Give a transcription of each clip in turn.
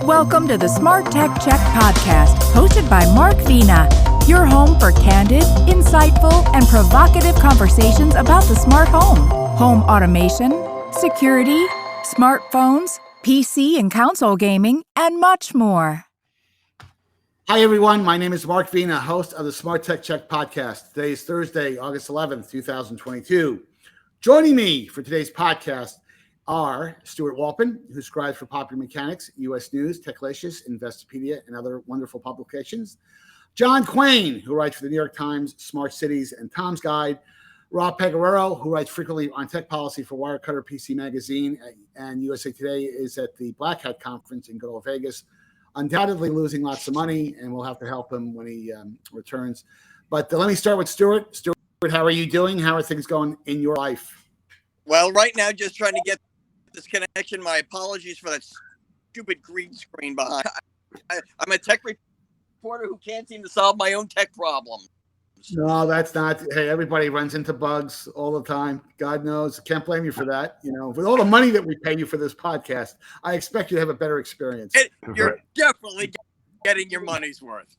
Welcome to the SmartTechCheck podcast, hosted by Mark Vina, your home for candid, insightful, and provocative conversations about the smart home automation, security, smartphones, PC and console gaming, and much more. Hi, everyone. My name is Mark Vina, host of the SmartTechCheck podcast. Today is Thursday, August 11th, 2022. Joining me for today's podcast are Stuart Walpin, who scribes for Popular Mechanics, U.S. News, Techlicious, Investopedia, and other wonderful publications. John Quain, who writes for the New York Times, Smart Cities, and Tom's Guide. Rob Pecoraro, who writes frequently on tech policy for Wirecutter PC Magazine, and USA Today is at the Black Hat Conference in good old Vegas. Undoubtedly losing lots of money, and we'll have to help him when he returns. But let me start with Stuart. Stuart, how are you doing? How are things going in your life? Well, right now, just trying to get this connection. My apologies for that stupid green screen behind. I'm a tech reporter who can't seem to solve my own tech problems. No, that's not. Hey, everybody runs into bugs all the time. God knows. Can't blame you for that. You know, with all the money that we pay you for this podcast, I expect you to have a better experience. You're definitely getting your money's worth.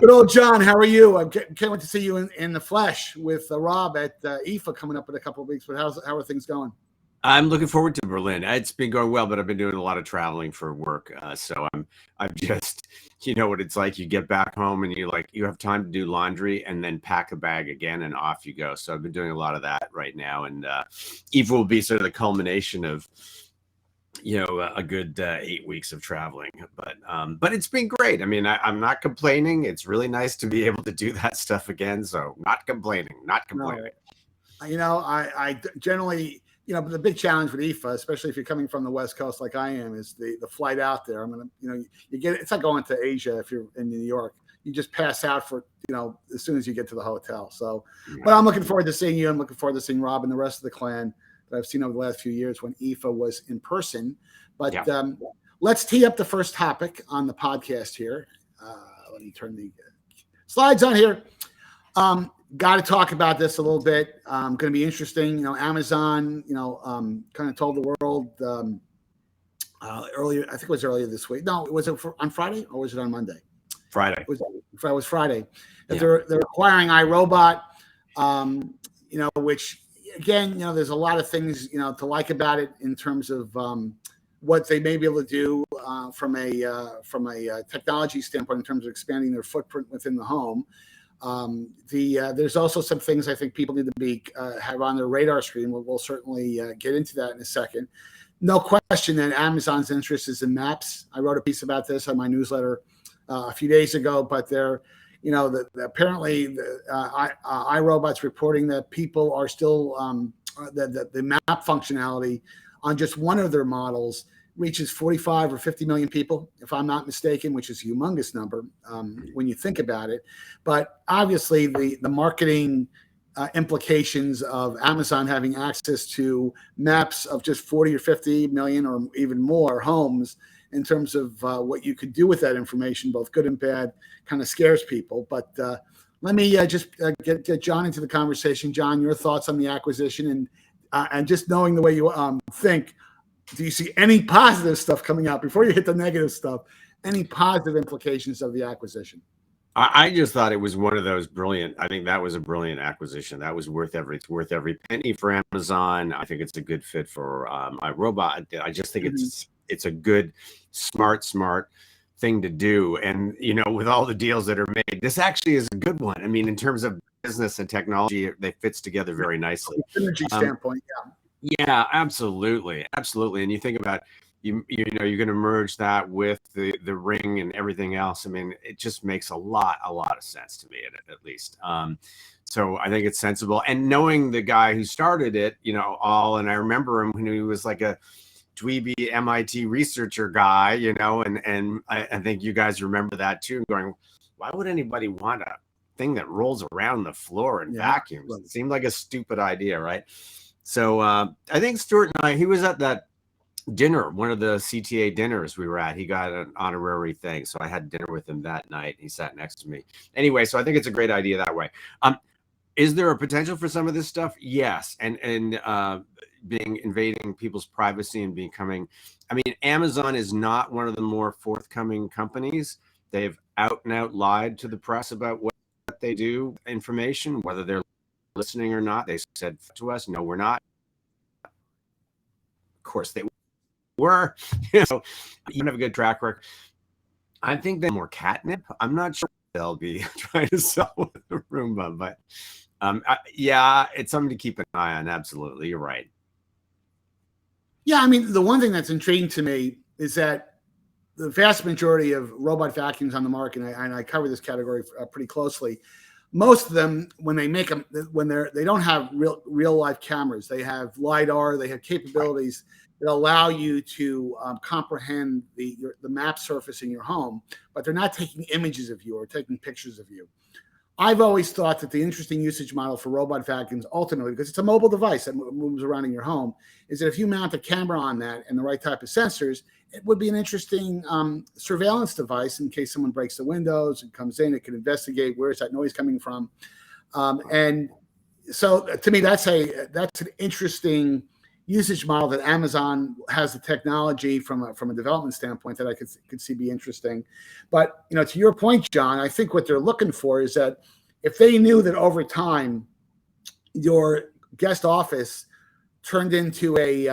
Good old John, how are you? I can't wait to see you in the flesh with Rob at IFA coming up in a couple of weeks. But how are things going? I'm looking forward to Berlin. It's been going well, but I've been doing a lot of traveling for work. So I'm just, you know what it's like. You get back home and you have time to do laundry and then pack a bag again and off you go. So I've been doing a lot of that right now. And IFA will be sort of the culmination of, a good 8 weeks of traveling. But it's been great. I mean, I'm not complaining. It's really nice to be able to do that stuff again. So not complaining. No. I generally. The big challenge with IFA, especially if you're coming from the West Coast like I am, is the flight out there. It's like going to Asia if you're in New York. You just pass out for, as soon as you get to the hotel. So, But I'm looking forward to seeing you. I'm looking forward to seeing Rob and the rest of the clan that I've seen over the last few years when IFA was in person. But let's tee up the first topic on the podcast here. Let me turn the slides on here. Got to talk about this a little bit. Going to be interesting. Amazon, kind of told the world earlier. I think it was earlier this week. No, was it on Friday or was it on Monday? Friday. It was Friday. That they're acquiring iRobot. Which again, there's a lot of things to like about it in terms of what they may be able to do from a technology standpoint in terms of expanding their footprint within the home. There's also some things I think people need to have on their radar screen. We'll certainly get into that in a second. No question that Amazon's interest is in maps. I wrote a piece about this on my newsletter a few days ago, but apparently iRobot's reporting that people are still the map functionality on just one of their models reaches 45 or 50 million people, if I'm not mistaken, which is a humongous number when you think about it. But obviously the marketing implications of Amazon having access to maps of just 40 or 50 million or even more homes in terms of what you could do with that information, both good and bad, kind of scares people. But let me just get John into the conversation. John, your thoughts on the acquisition and just knowing the way you think. Do you see any positive stuff coming out before you hit the negative stuff? Any positive implications of the acquisition? I just thought it was one of those brilliant. I think that was a brilliant acquisition. That was worth every penny for Amazon. I think it's a good fit for iRobot. I just think it's a good, smart thing to do. And with all the deals that are made, this actually is a good one. I mean, in terms of business and technology, they fits together very nicely. From a synergy standpoint, yeah. Yeah, absolutely. And you think about you're going to merge that with the Ring and everything else. I mean, it just makes a lot of sense to me at least. So I think it's sensible. And knowing the guy who started it, and I remember him when he was like a dweeby MIT researcher guy, and I think you guys remember that too. Going, why would anybody want a thing that rolls around the floor and vacuums? It seemed like a stupid idea, right? So I think Stuart and he was at that dinner, one of the CTA dinners we were at. He got an honorary thing. So I had dinner with him that night. He sat next to me. Anyway, so I think it's a great idea that way. Is there a potential for some of this stuff? Yes, and being invading people's privacy and becoming. I mean, Amazon is not one of the more forthcoming companies. They've out and out lied to the press about what they do, information, whether they're listening or not. They said to us, "No, we're not." Of course, they were. So you don't have a good track record. I think they're more catnip. I'm not sure they'll be trying to sell the Roomba, but yeah, it's something to keep an eye on. Absolutely, you're right. Yeah, I mean, the one thing that's intriguing to me is that the vast majority of robot vacuums on the market, and I cover this category pretty closely. Most of them, when they make them, they don't have real life cameras. They have LiDAR. They have capabilities that allow you to comprehend the map surface in your home, but they're not taking images of you or taking pictures of you. I've always thought that the interesting usage model for robot vacuums, ultimately, because it's a mobile device that moves around in your home, is that if you mount a camera on that and the right type of sensors, it would be an interesting surveillance device in case someone breaks the windows and comes in. It can investigate where is that noise coming from, and so to me, that's an interesting usage model that Amazon has the technology from a development standpoint that I could see be interesting. But to your point, John, I think what they're looking for is that if they knew that over time your guest office turned into a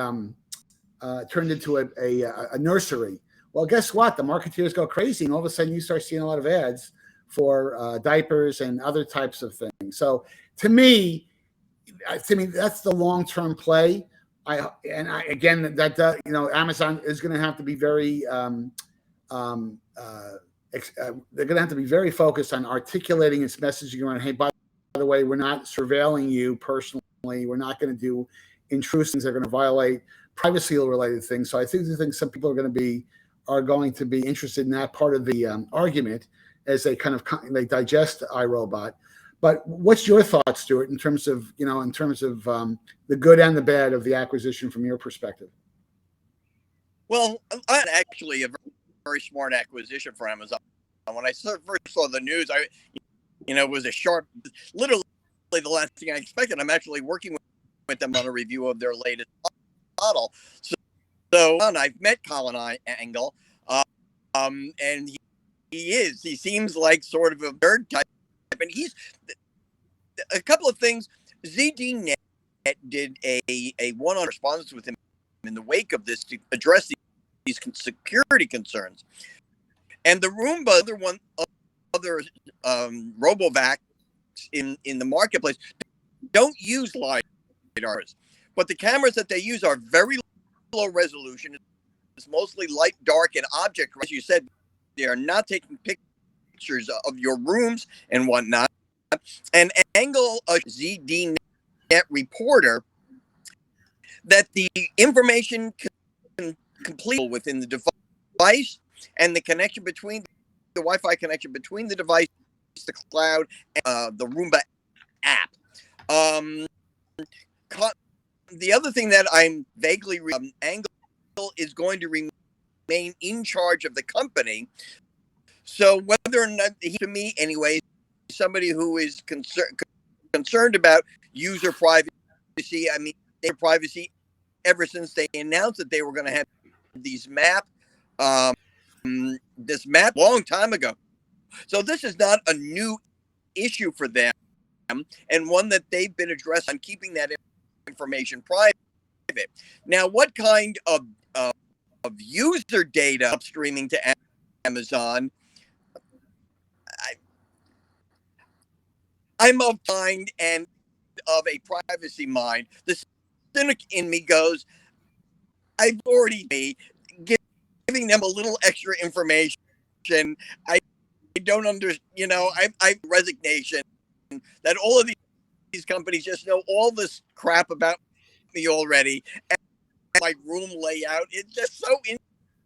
nursery, well, guess what? The marketeers go crazy, and all of a sudden you start seeing a lot of ads for diapers and other types of things. So to me, that's the long-term play. Amazon is going to have to be very they're going to have to be very focused on articulating its messaging around, hey, by the way, we're not surveilling you personally. We're not going to do intrusions that are going to violate privacy-related things. So I think some people are going to be interested in that part of the argument as they they digest iRobot. But what's your thoughts, Stuart, in terms of the good and the bad of the acquisition from your perspective? Well, I actually a very smart acquisition for Amazon. When I first saw the news, it was a sharp, literally the last thing I expected. I'm actually working with them on a review of their latest model. So I've met Colin Angle, and he seems like sort of a nerd type. And he's a couple of things. ZDNet did a one-on response with him in the wake of this to address these security concerns. And the Roomba, other RoboVacs in the marketplace don't use LiDARs, but the cameras that they use are very low resolution. It's mostly light, dark, and object. As you said, they are not taking pictures of your rooms and whatnot. And Angle, a ZDNet reporter, that the information can complete within the device and the connection between the Wi-Fi connection between the device, the cloud, and the Roomba app. The other thing that I'm vaguely Angle is going to remain in charge of the company. So whether or not to me anyway, somebody who is concerned about user privacy. I mean, their privacy ever since they announced that they were going to have this map long time ago. So this is not a new issue for them, and one that they've been addressing on keeping that information private. Now, what kind of user data upstreaming to Amazon? I'm of mind and of a privacy mind. The cynic in me goes, I've already giving them a little extra information. I don't understand, I resignation that all of these companies just know all this crap about me already. And my room layout is just so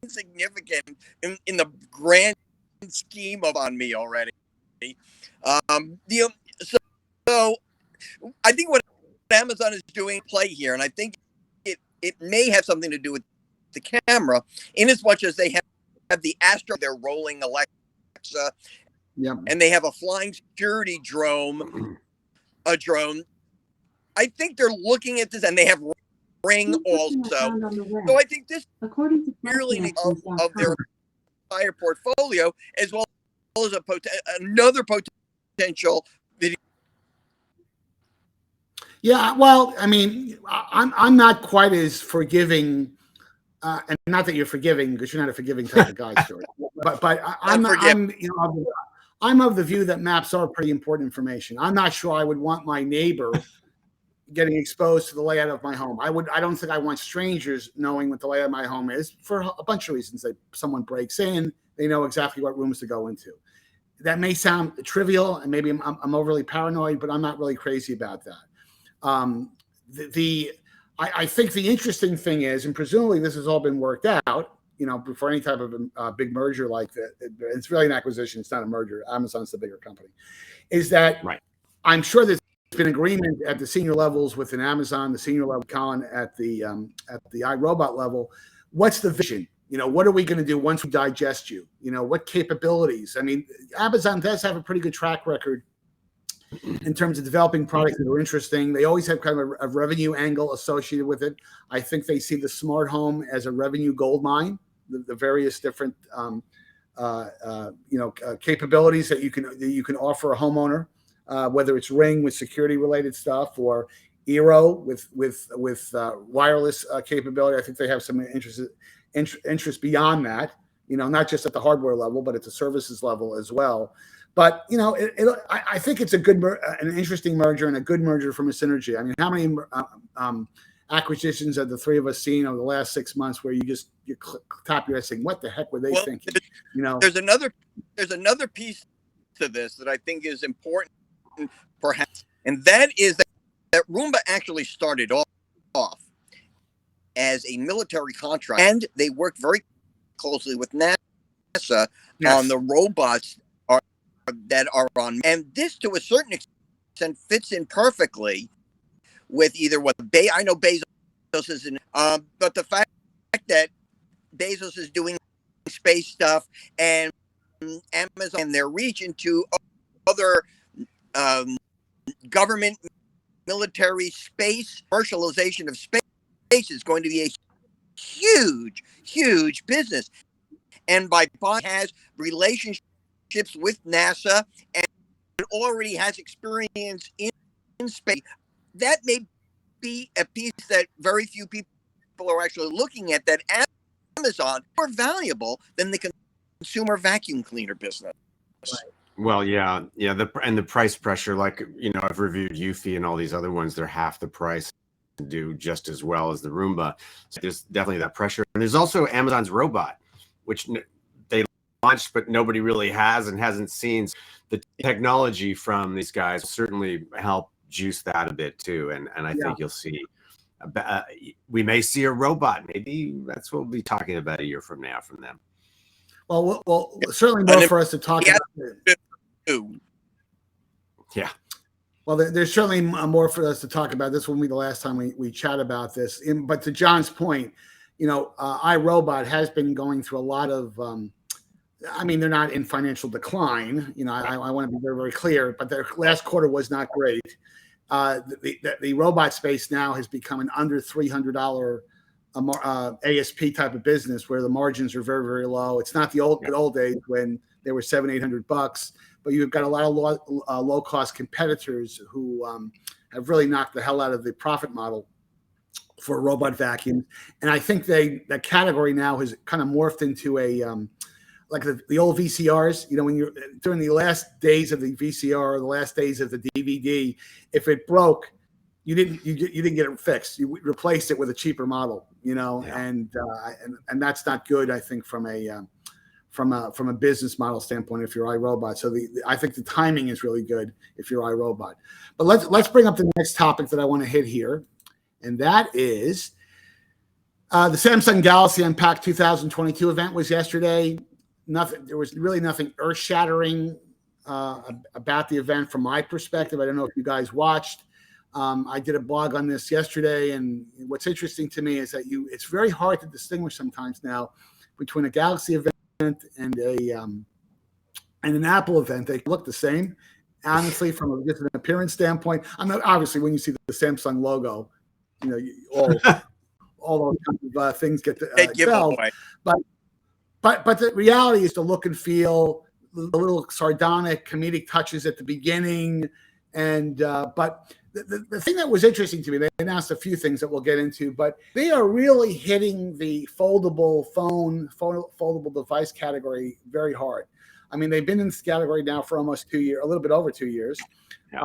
insignificant in the grand scheme of on me already. So I think what Amazon is doing play here, and I think it may have something to do with the camera, in as much as they have the Astro, they're rolling Alexa, yep, and they have a flying security drone a drone. I think they're looking at this, and they have Ring also. So I think this is merely of their entire portfolio, as well as another potential video. Yeah, well, I mean, I'm not quite as forgiving, and not that you're forgiving, because you're not a forgiving type of guy, Stuart. But I'm of the view that maps are pretty important information. I'm not sure I would want my neighbor getting exposed to the layout of my home. I don't think I want strangers knowing what the layout of my home is for a bunch of reasons. Someone breaks in, they know exactly what rooms to go into. That may sound trivial, and maybe I'm overly paranoid, but I'm not really crazy about that. I think the interesting thing is, and presumably this has all been worked out, before any type of big merger like that. It's really an acquisition. It's not a merger. Amazon's the bigger company. Is that right? I'm sure there's been agreement at the senior levels within Amazon, the senior level, Colin, at the iRobot level. What's the vision? What are we going to do once we digest you? What capabilities? I mean, Amazon does have a pretty good track record in terms of developing products that are interesting. They always have kind of a revenue angle associated with it. I think they see the smart home as a revenue gold mine, the various different capabilities that you can offer a homeowner, whether it's Ring with security related stuff or Eero with wireless capability. I think they have some interest beyond that, not just at the hardware level, but at the services level as well. But I think it's an interesting merger, and a good merger from a synergy. I mean, how many acquisitions have the three of us seen over the last 6 months where you tap your head saying, "What the heck were they thinking?" There's another piece to this that I think is important, perhaps, and that is that Roomba actually started off as a military contract, and they worked very closely with NASA on the robots that are on, and this to a certain extent fits in perfectly with either what I know Bezos is in, but the fact that Bezos is doing space stuff and Amazon and their reach into other government, military, space, commercialization of space is going to be a huge business, and by has relationships with NASA and already has experience in space. That may be a piece that very few people are actually looking at, that Amazon more valuable than the consumer vacuum cleaner business. Right. Well, yeah. The price pressure, like, I've reviewed Eufy and all these other ones, they're half the price and do just as well as the Roomba. So there's definitely that pressure. And there's also Amazon's robot, which they launched, but nobody really has and hasn't seen. The technology from these guys will certainly help juice that a bit too. And I think you'll see, we may see a robot. Maybe that's what we'll be talking about a year from now from them. Well, certainly more for us to talk about. Yeah. Well, there's certainly more for us to talk about. This will be the last time we chat about this. But to John's point, iRobot has been going through a lot of, they're not in financial decline. I want to be very, very clear, but their last quarter was not great. The robot space now has become an under $300 ASP type of business where the margins are very, very low. It's not the old days when they were $700-800, but you've got a lot of low cost competitors who have really knocked the hell out of the profit model for robot vacuums. And I think that category now has kind of morphed into a like the old VCRs. When you're during the last days of the VCR or the last days of the DVD, if it broke, you didn't get it fixed. You replaced it with a cheaper model, and that's not good. I think from a business model standpoint, if you're iRobot. So I think the timing is really good if you're iRobot. But let's bring up the next topic that I want to hit here, and that is the Samsung Galaxy Unpacked 2022 event was yesterday. There was really nothing earth-shattering about the event from my perspective. I don't know if you guys watched. I did a blog on this yesterday, and what's interesting to me is that it's very hard to distinguish sometimes now between a Galaxy event and an Apple event. They look the same, honestly, from just an appearance standpoint. I mean, obviously, when you see the Samsung logo, all those kinds of things get excelled. But the reality is the look and feel, the little sardonic comedic touches at the beginning, and but the thing that was interesting to me, they announced a few things that we'll get into, but they are really hitting the foldable foldable device category very hard. I mean, they've been in this category now for almost 2 years, a little bit over 2 years. Yeah.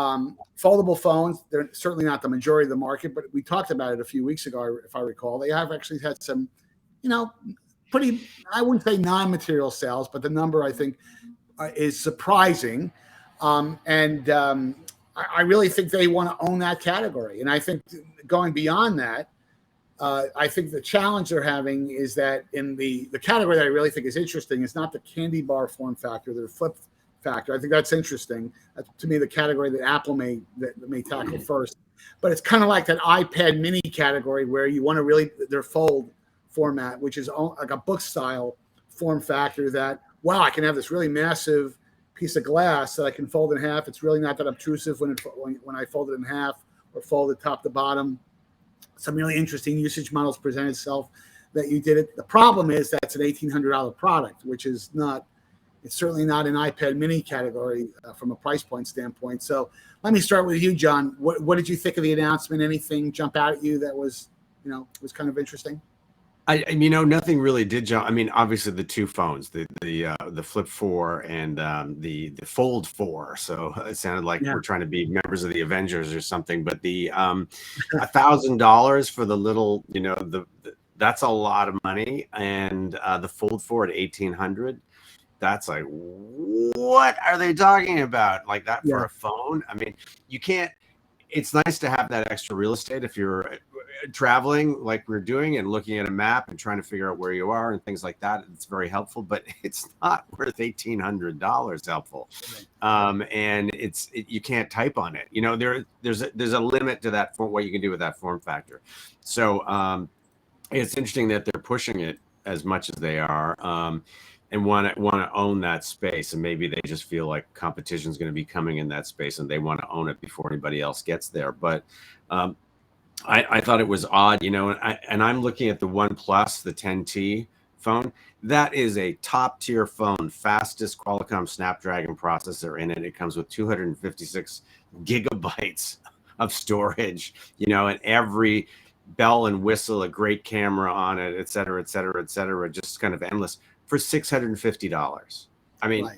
Foldable phones, they're certainly not the majority of the market, but we talked about it a few weeks ago, if I recall. They have actually had some, pretty, I wouldn't say non-material sales, but the number, I think, is surprising. I really think they want to own that category. And I think going beyond that, I think the challenge they're having is that in the category that I really think is interesting is not the candy bar form factor, the flip factor. I think that's interesting. That's, to me, the category that Apple may tackle first. But it's kind of like that iPad mini category where you want to really, their fold format, which is like a book style form factor that, wow, I can have this really massive piece of glass that I can fold in half. It's really not that obtrusive when I fold it in half or fold it top to bottom. Some really interesting usage models present itself that you did it. The problem is that's an $1,800 product, which is not, it's certainly not an iPad mini category from a price point standpoint. So let me start with you, John. What did you think of the announcement? Anything jump out at you that was kind of interesting? Nothing really did jump. I mean, obviously the two phones, the Flip 4 and the Fold 4. So it sounded like we're trying to be members of the Avengers or something. But the $1,000 for the little, that's a lot of money. And the Fold 4 at $1,800. That's like, what are they talking about? Like that for a phone? I mean, you can't. It's nice to have that extra real estate if you're traveling like we're doing and looking at a map and trying to figure out where you are and things like that. It's very helpful, but it's not worth $1,800 helpful. And you can't type on it. There's a limit to that for what you can do with that form factor. So it's interesting that they're pushing it as much as they are. And want to own that space, and maybe they just feel like competition is going to be coming in that space, and they want to own it before anybody else gets there. But I thought it was odd, and I'm looking at the OnePlus, the 10T phone. That is a top tier phone, fastest Qualcomm Snapdragon processor in it. It comes with 256 gigabytes of storage, and every bell and whistle, a great camera on it, et cetera, et cetera, et cetera, just kind of endless. For $650. I mean,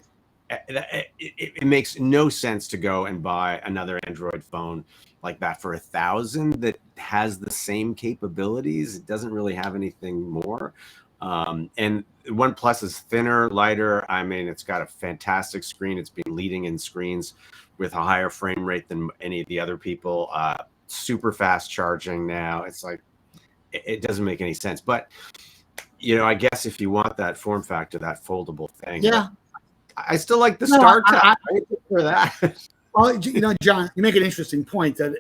it makes no sense to go and buy another Android phone like that for $1,000 that has the same capabilities. It doesn't really have anything more. And OnePlus is thinner, lighter. I mean, it's got a fantastic screen. It's been leading in screens with a higher frame rate than any of the other people. Super fast charging now. It's like, it doesn't make any sense. But I guess if you want that form factor, that foldable thing. Yeah. I still like the StarTech for that. Well, John, you make an interesting point that,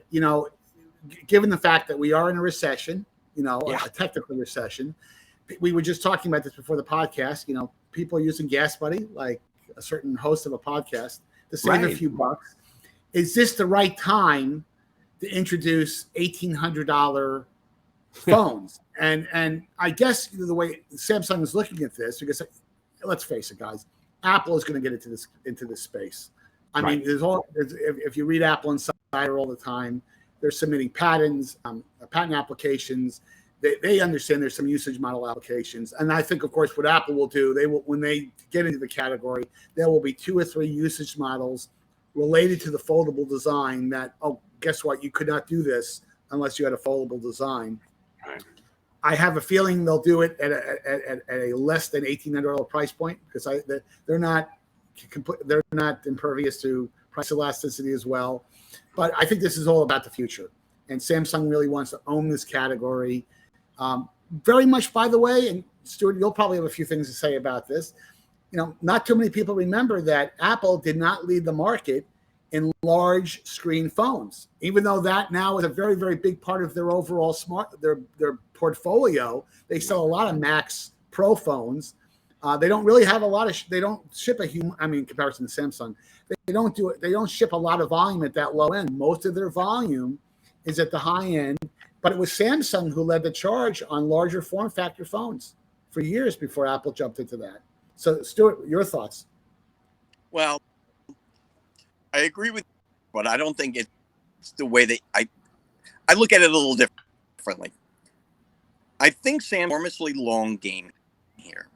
given the fact that we are in a recession, a technical recession, we were just talking about this before the podcast, people are using Gas Buddy, like a certain host of a podcast, to save a few bucks. Is this the right time to introduce $1,800 phones? And I guess the way Samsung is looking at this, because let's face it, guys, Apple is going to get into this space. I mean, if you read Apple Insider all the time, they're submitting patents, patent applications. They understand there's some usage model applications, and I think, of course, what Apple will do, when they get into the category, there will be 2 or 3 usage models related to the foldable design. That guess what? You could not do this unless you had a foldable design. Right. I have a feeling they'll do it at a less than $1,800 price point, because they're not impervious to price elasticity as well. But I think this is all about the future, and Samsung really wants to own this category. Very much, by the way, and Stuart, you'll probably have a few things to say about this. Not too many people remember that Apple did not lead the market in large screen phones, even though that now is a very, very big part of their overall their portfolio. They sell a lot of Max Pro phones, They don't really have a lot of. They don't ship a human. I mean, in comparison to Samsung, they don't do it. They don't ship a lot of volume at that low end. Most of their volume is at the high end. But it was Samsung who led the charge on larger form factor phones for years before Apple jumped into that. So, Stuart, your thoughts? Well, I agree with you, but I don't think it's the way that I look at it a little differently. I think Sam's enormously long game here.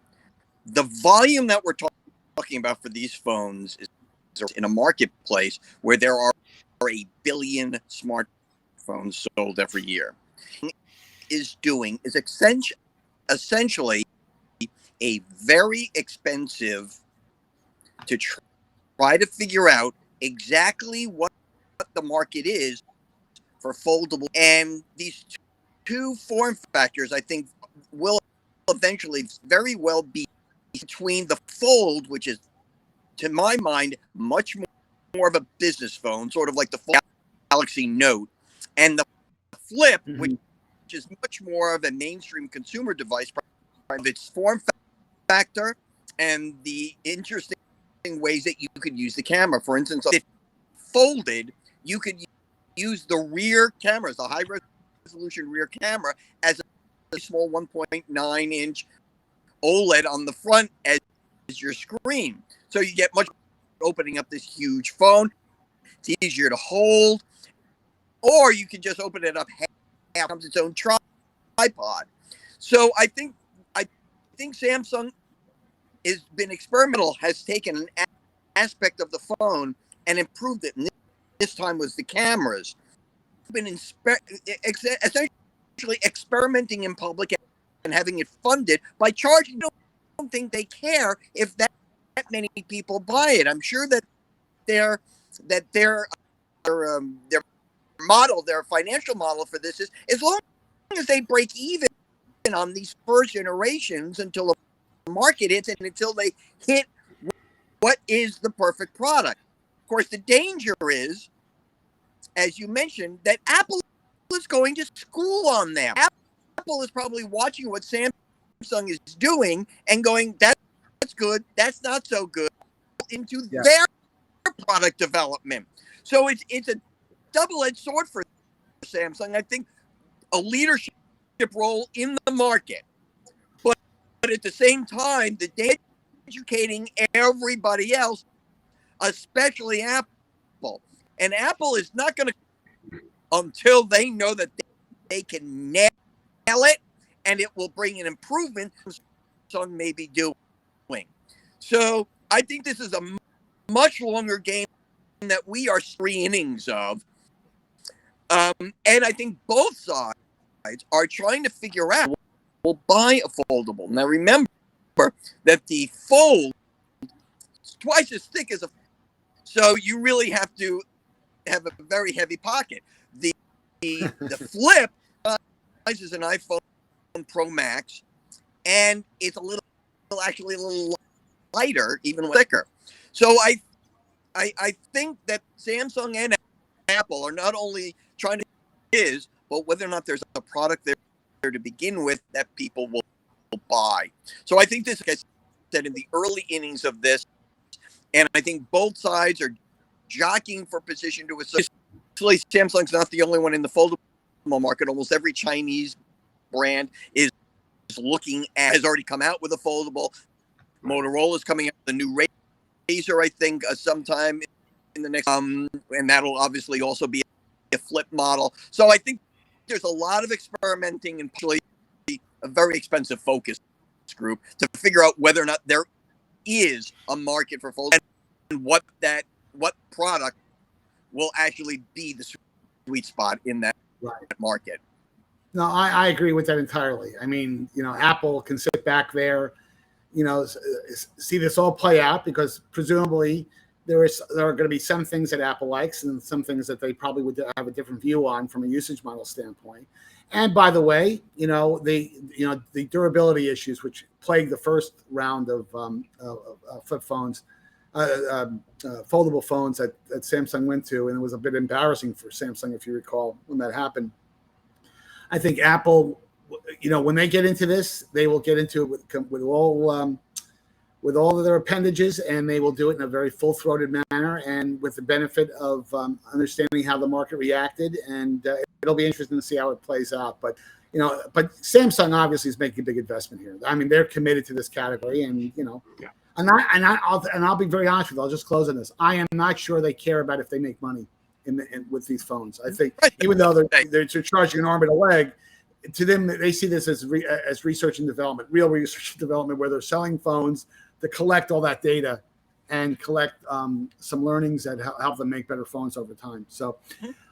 The volume that we're talking about for these phones is in a marketplace where there are 1 billion smartphones sold every year. Is essentially a very expensive to try to figure out exactly what the market is for foldable, and these two form factors I think will eventually very well be between the Fold, which is to my mind much more of a business phone, sort of like the Galaxy Note, and the Flip, which is much more of a mainstream consumer device of its form factor and the interesting ways that you could use the camera. For instance, if folded, you could use the rear cameras, the high resolution rear camera, as a small 1.9 inch OLED on the front as your screen. So you get much opening up this huge phone. It's easier to hold, or you can just open it up half, becomes its own tripod. So I think Samsung has been experimental, has taken an aspect of the phone and improved it. And this time was the cameras. Been essentially experimenting in public and having it funded by charging. I don't think they care if that many people buy it. I'm sure that their model, their financial model for this is as long as they break even on these first generations until the market hits and until they hit what is the perfect product. Of course, the danger is, as you mentioned, that Apple is going to school on them. Apple is probably watching what Samsung is doing and going, that's good, that's not so good, into their product development. So it's a double-edged sword for Samsung. I think a leadership role in the market, but at the same time, they're educating everybody else, especially Apple. And Apple is not going to, until they know that they can nail it, and it will bring an improvement Samsung may be doing. So I think this is a much longer game that we are 3 innings of. And I think both sides are trying to figure out, will buy a foldable. Now remember that the Fold is twice as thick as a, so you really have to have a very heavy pocket. The Flip is an iPhone Pro Max, and it's actually a little lighter, even thicker. So I think that Samsung and Apple are not only trying to but whether or not there's a product there to begin with that people will buy. So I think this, like I said, in the early innings of this, and I think both sides are jockeying for position to a certain. Samsung's not the only one in the foldable market. Almost every Chinese brand is looking at, has already come out with a foldable. Motorola's coming out with a new Razr, I think, sometime in the next, and that'll obviously also be a flip model. So I think there's a lot of experimenting and actually a very expensive focus group to figure out whether or not there is a market for foldable and what product will actually be the sweet spot in that market. No, I agree with that entirely. I mean, Apple can sit back there, see this all play out, because presumably there are going to be some things that Apple likes and some things that they probably would have a different view on from a usage model standpoint. And by the way, the durability issues which plagued the first round of flip phones, foldable phones that Samsung went to, and it was a bit embarrassing for Samsung, if you recall, when that happened. I think Apple, when they get into this, they will get into it with all with all of their appendages, and they will do it in a very full-throated manner and with the benefit of understanding how the market reacted. And it'll be interesting to see how it plays out. But but Samsung obviously is making a big investment here. I mean, they're committed to this category, and Yeah. I'll be very honest with you. I'll just close on this. I am not sure they care about if they make money with these phones. I think even though they're charging an arm and a leg, to them they see this as research and development, real research and development, where they're selling phones to collect all that data and collect some learnings that help them make better phones over time. So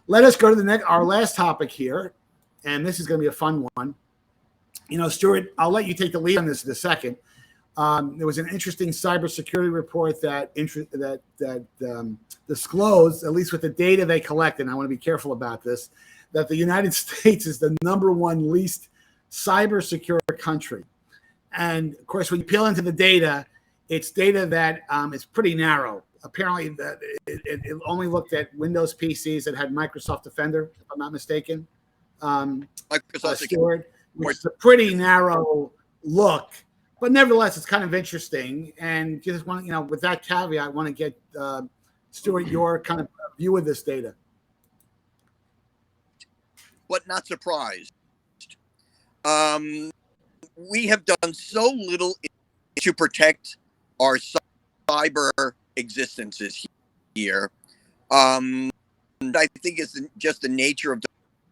let us go to our last topic here, and this is going to be a fun one. Stuart, I'll let you take the lead on this in a second. There was an interesting cybersecurity report that disclosed, at least with the data they collected, and I want to be careful about this, that the United States is the #1 least cybersecure country. And of course, when you peel into the data, it's data that is pretty narrow. Apparently, that it only looked at Windows PCs that had Microsoft Defender, if I'm not mistaken. Microsoft Stuart, which is a pretty narrow look. But nevertheless, it's kind of interesting. And just want with that caveat, I want to get Stuart, your kind of view of this data. But not surprised. We have done so little to protect our cyber existences here. I think it's just the nature of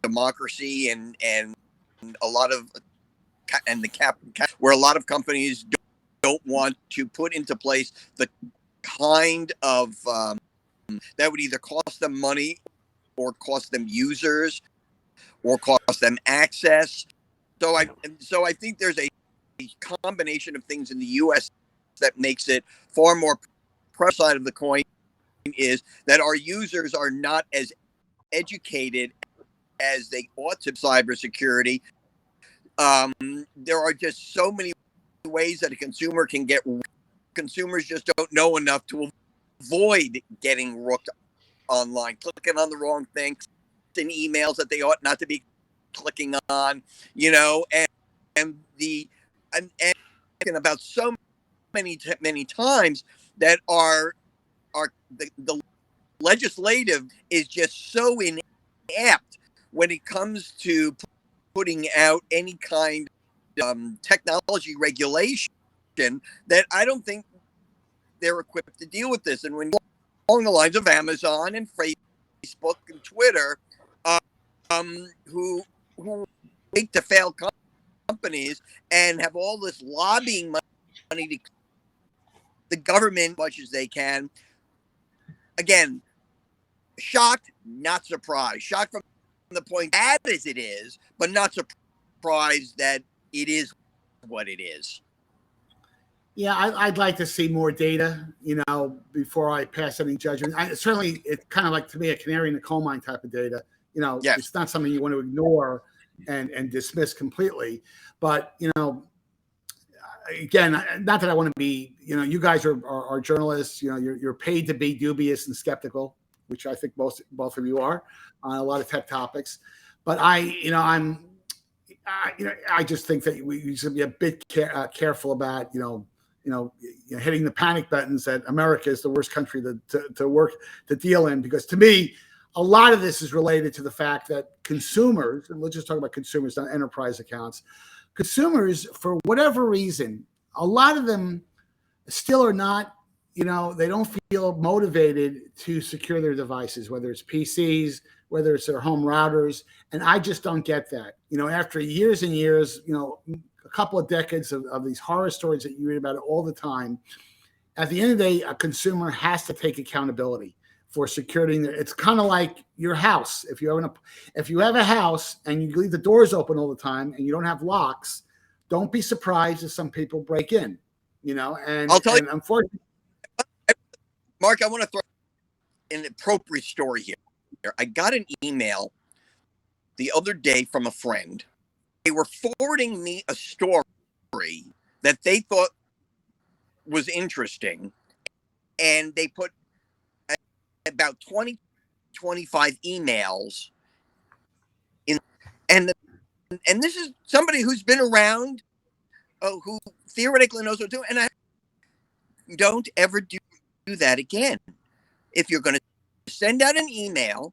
democracy and a lot of where a lot of companies don't want to put into place the kind of that would either cost them money or cost them users or cost them access. So I think there's a combination of things in the U.S. that makes it far more side of the coin is that our users are not as educated as they ought to cybersecurity. There are just so many ways that a consumer can get. Consumers just don't know enough to avoid getting rooked online, clicking on the wrong things, in emails that they ought not to be clicking on, and about so many times that the legislative is just so inept when it comes to putting out any kind of technology regulation that I don't think they're equipped to deal with this. And when along the lines of Amazon and Facebook and Twitter, who make to fail companies and have all this lobbying money to the government much as they can. Again, shocked, not surprised. Shocked from the point bad as it is, but not surprised that it is what it is. Yeah, I'd like to see more data, before I pass any judgment. Certainly, it's kind of like, to me, a canary in the coal mine type of data. Yes. It's not something you want to ignore and dismiss completely. But, again, not that I want to be, you guys are journalists, you're paid to be dubious and skeptical, which I think both of you are on a lot of tech topics. But I just think that we should be a bit careful about, hitting the panic buttons that America is the worst country to deal in, because to me, a lot of this is related to the fact that consumers, and let's just talk about consumers, not enterprise accounts, consumers, for whatever reason, a lot of them still are not, they don't feel motivated to secure their devices, whether it's PCs, whether it's their home routers. And I just don't get that. After years and years, a couple of decades of these horror stories that you read about all the time, at the end of the day, a consumer has to take accountability for security. It's kind of like your house. If you have a house and you leave the doors open all the time and you don't have locks, don't be surprised if some people break in, and I'll tell you, unfortunately, Mark, I want to throw an appropriate story here. I got an email the other day from a friend. They were forwarding me a story that they thought was interesting, and they put about 20, 25 emails in, and this is somebody who's been around, who theoretically knows what to do. And don't ever do that again. If you're going to send out an email,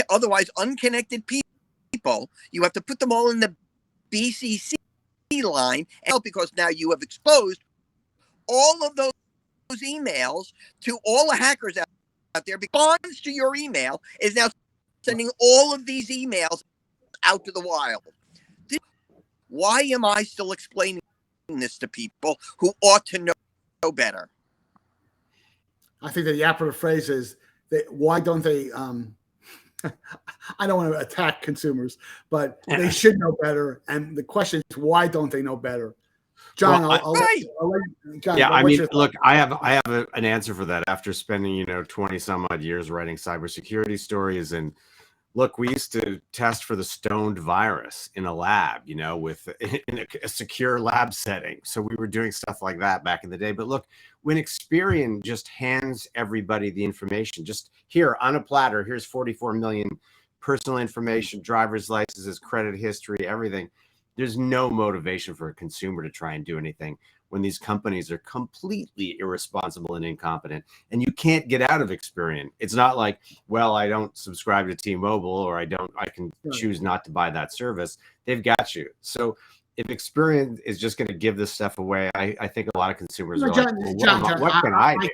otherwise unconnected people, you have to put them all in the BCC line, because now you have exposed all of those emails to all the hackers out there. Responds to your email is now sending all of these emails out to the wild. Why am I still explaining this to people who ought to know better? I think that the operative phrase is that why don't they? I don't want to attack consumers, but they should know better. And the question is, why don't they know better? John, I'll John, yeah, I mean, look, I have an answer for that after spending 20 some odd years writing cybersecurity stories. And look, we used to test for the stoned virus in a lab, with in a secure lab setting. So we were doing stuff like that back in the day. But look, when Experian just hands everybody the information, just here on a platter, here's 44 million personal information, driver's licenses, credit history, everything. There's no motivation for a consumer to try and do anything when these companies are completely irresponsible and incompetent, and you can't get out of Experian. It's not like, well, I don't subscribe to T-Mobile, or I can choose not to buy that service. They've got you. So if Experian is just going to give this stuff away, I think a lot of consumers are like, well, what can I do?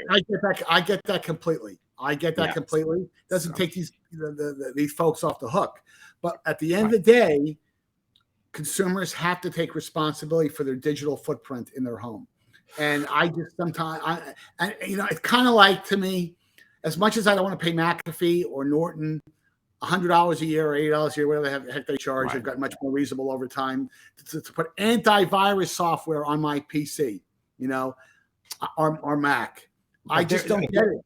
I get that completely. I get that completely. Doesn't take these folks off the hook. But at the end of the day, consumers have to take responsibility for their digital footprint in their home. And I just sometimes, it's kind of like, to me, as much as I don't want to pay McAfee or Norton $100 a year or $80 a year, whatever the heck they charge, they've got much more reasonable over time to put antivirus software on my PC, or Mac. I just don't get it.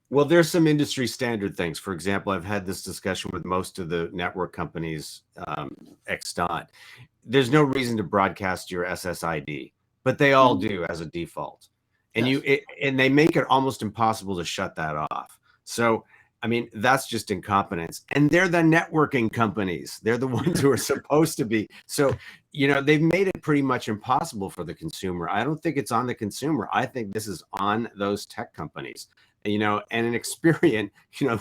Well, there's some industry standard things. For example, I've had this discussion with most of the network companies extant. There's no reason to broadcast your SSID, but they all do as a default. And and they make it almost impossible to shut that off. So, I mean, that's just incompetence. And they're the networking companies. They're the ones who are supposed to be. So, they've made it pretty much impossible for the consumer. I don't think it's on the consumer. I think this is on those tech companies. And in Experian,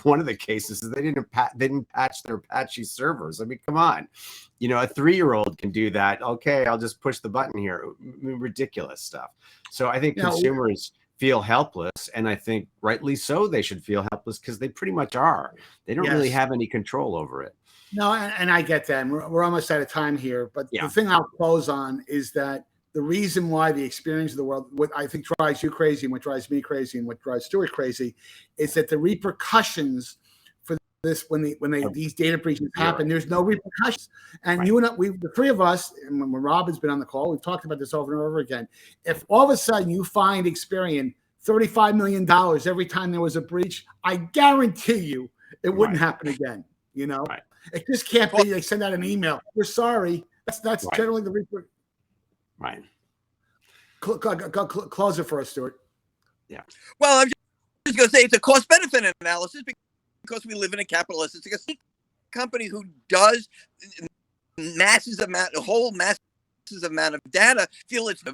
one of the cases is they didn't patch their Apache servers. I mean, come on, a 3-year-old can do that. Okay, I'll just push the button here. Ridiculous stuff. So I think consumers feel helpless, and I think rightly so. They should feel helpless because they pretty much are. They don't really have any control over it. No, and I get that. And we're almost out of time here, but the thing I'll close on is that the reason why the experience of the world, what I think drives you crazy and what drives me crazy and what drives Stuart crazy, is that the repercussions for this, when these data breaches happen, there's no repercussions. And you and I, the three of us, and when Rob has been on the call, we've talked about this over and over again. If all of a sudden you find Experian $35 million every time there was a breach, I guarantee you it wouldn't happen again. It just can't be. They send out an email. We're sorry. That's generally the repercussion. Right. Close it for us, Stuart. Yeah. Well, I'm just going to say it's a cost-benefit analysis because we live in a capitalist. It's a company who does massive amount of data feel it's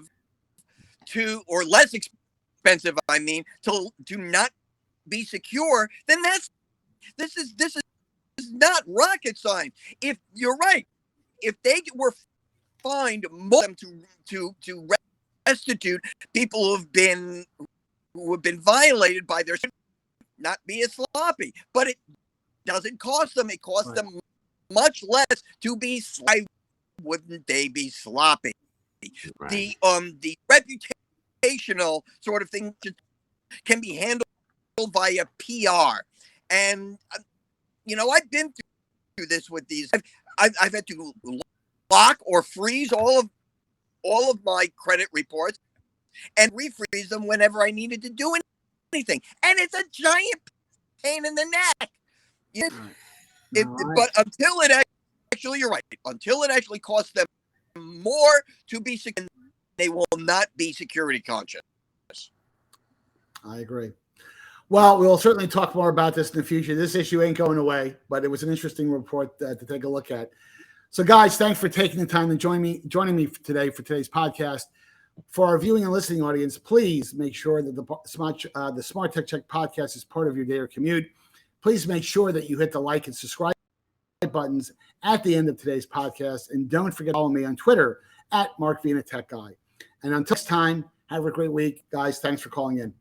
or less expensive. I mean, to not be secure. Then this is not rocket science. If you're right, if they were find more to restitute people who have been violated by their, not be as sloppy, but it doesn't cost them. It costs them much less to be sloppy. Wouldn't they be sloppy? The reputational sort of thing can be handled via PR, and I've been through this with these. I've had to lock or freeze all of my credit reports and refreeze them whenever I needed to do anything. And it's a giant pain in the neck. But until it actually, you're right, until it actually costs them more to be secure, they will not be security conscious. I agree. Well, we'll certainly talk more about this in the future. This issue ain't going away, but it was an interesting report to take a look at. So, guys, thanks for taking the time to joining me today for today's podcast. For our viewing and listening audience, please make sure that the SmartTechCheck podcast is part of your day or commute. Please make sure that you hit the like and subscribe buttons at the end of today's podcast. And don't forget to follow me on Twitter at Mark Vina Tech Guy. And until next time, have a great week. Guys, thanks for calling in.